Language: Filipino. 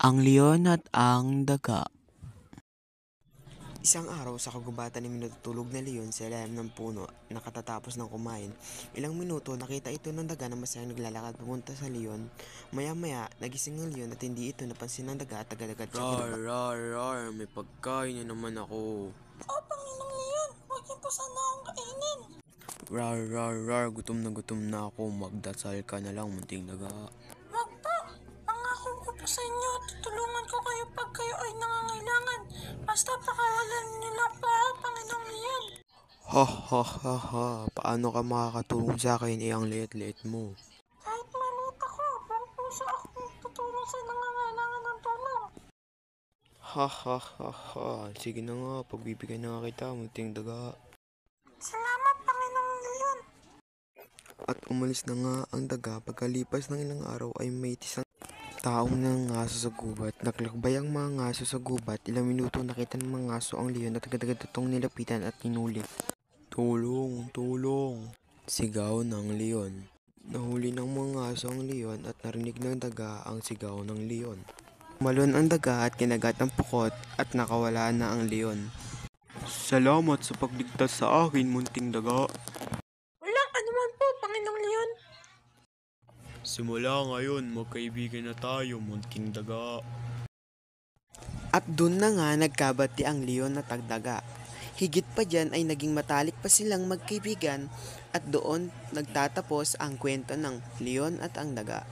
Ang leon at ang daga. Isang araw sa kagubatan ni minutulog na leon sa ilalim ng puno na katatapos ng kumain. Ilang minuto nakita ito ng daga na masayang naglalakad papunta sa leon. Maya-maya nagising ang leon at hindi ito napansin ng daga at agad-agad siya Rar, tinapa. rar, rar, may pagkain na naman ako. Panginoong Leon, huwag niyo po sana akong kainin. Rar, rar, rar, gutom na ako. Magdasal ka na lang, munting daga. Wag po, pangako ko po sa inyo, tutulungan ko kayo pag kayo ay nangangailangan. Basta pakawalan niyo lang po ako, Panginoong Leon. Ha ha ha ha, paano ka makakatulong sa akin ang liit-liit mo? Kahit maliit ako, buong puso akong tutulong sa nangangailangan ng tulong. Ha ha ha ha, sige na nga, pagbibigyan na nga kita, munting daga. Salamat, Panginoong Leon. At umalis na nga ang daga. Pagkalipas ng ilang araw ay may isang taong nangangaso sa gubat. Naglakbay ang mga ngaso sa gubat. Ilang minuto nakita ng mga ngaso ang leon at agad-agad itong nilapitan at tinuli. Tulong! Tulong! Sigaw ng leon. Nahuli ng mga ngaso ang leon at narinig ng daga ang sigaw ng leon. Tumalon ang daga at kinagat ang pukot at nakawala na ang leon. Salamat sa pagligtas sa akin, munting daga. Walang anuman po, Panginoong Leon. Simula ngayon, magkaibigan na tayo, munting daga. At doon na nga nagkabati ang leon at agdaga. Higit pa dyan ay naging matalik pa silang magkaibigan at doon nagtatapos ang kwento ng leon at ang daga.